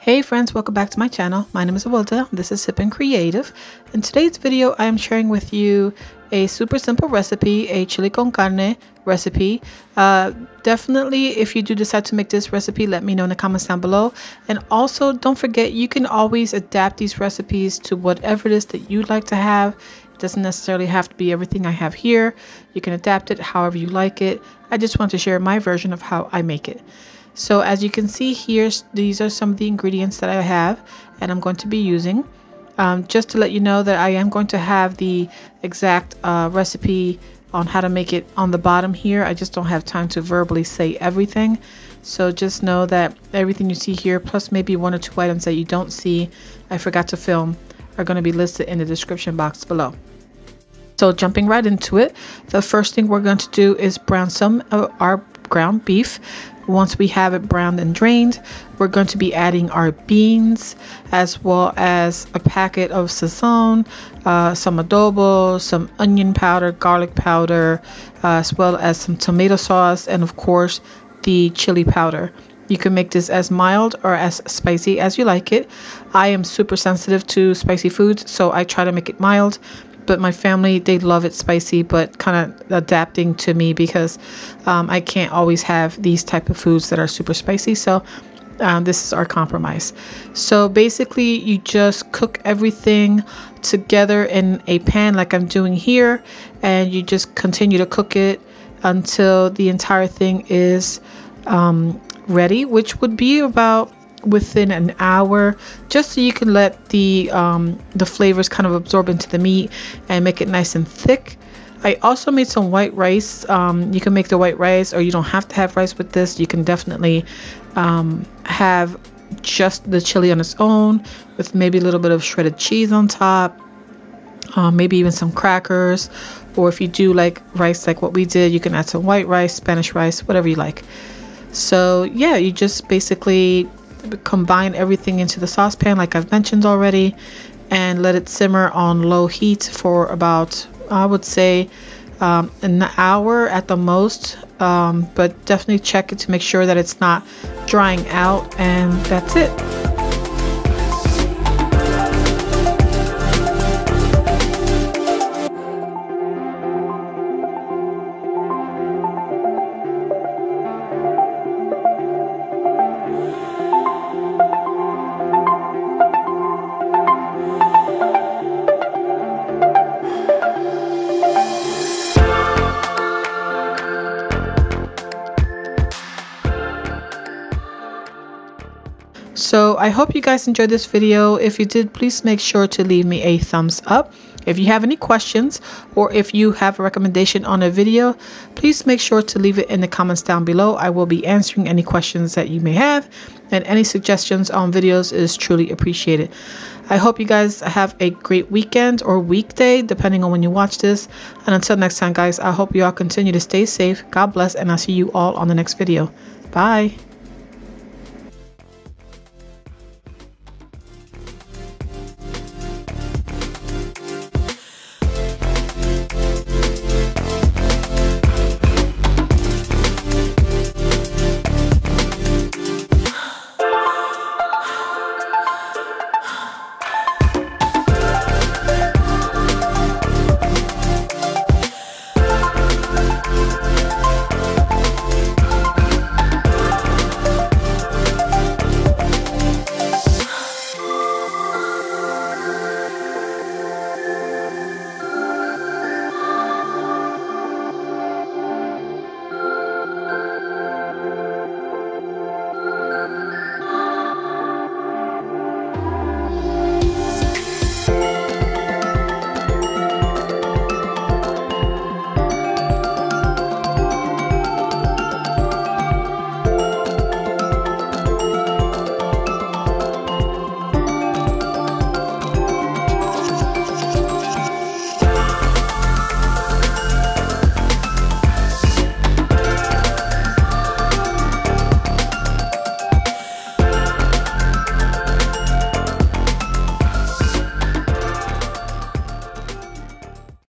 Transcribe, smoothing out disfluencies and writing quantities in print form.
Hey friends, welcome back to my channel. My name is Awilda. This is Sippin' Creative. In today's video, I am sharing with you a super simple recipe, a chili con carne recipe. Definitely, if you do decide to make this recipe, let me know in the comments down below. And also, don't forget, you can always adapt these recipes to whatever it is that you like to have. It doesn't necessarily have to be everything I have here. You can adapt it however you like it. I just want to share my version of how I make it. So as you can see here, these are some of the ingredients that I have and I'm going to be using. Just to let you know that I am going to have the exact recipe on how to make it on the bottom here. I just don't have time to verbally say everything. So just know that everything you see here, plus maybe one or two items that you don't see, I forgot to film, are going to be listed in the description box below. So jumping right into it, the first thing we're going to do is brown some of our ground beef. Once we have it browned and drained, we're going to be adding our beans as well as a packet of sazon, some adobo, some onion powder, garlic powder, as well as some tomato sauce, and of course the chili powder. You can make this as mild or as spicy as you like it. I am super sensitive to spicy foods, so I try to make it mild. But my family, they love it spicy, but kind of adapting to me because I can't always have these type of foods that are super spicy. So this is our compromise. So basically, you just cook everything together in a pan like I'm doing here, and you just continue to cook it until the entire thing is ready, which would be about within an hour, just so you can let the flavors kind of absorb into the meat and make it nice and thick. I also made some white rice. You can make the white rice, or you don't have to have rice with this. You can definitely have just the chili on its own with maybe a little bit of shredded cheese on top, maybe even some crackers, or if you do like rice like what we did, you can add some white rice, Spanish rice, whatever you like. So yeah, you just basically combine everything into the saucepan like I've mentioned already, and let it simmer on low heat for about, I would say, an hour at the most, but definitely check it to make sure that it's not drying out, and that's it. So I hope you guys enjoyed this video. If you did, please make sure to leave me a thumbs up. If you have any questions, or if you have a recommendation on a video, please make sure to leave it in the comments down below. I will be answering any questions that you may have, and any suggestions on videos is truly appreciated. I hope you guys have a great weekend or weekday, depending on when you watch this. And until next time, guys, I hope you all continue to stay safe. God bless, and I'll see you all on the next video. Bye.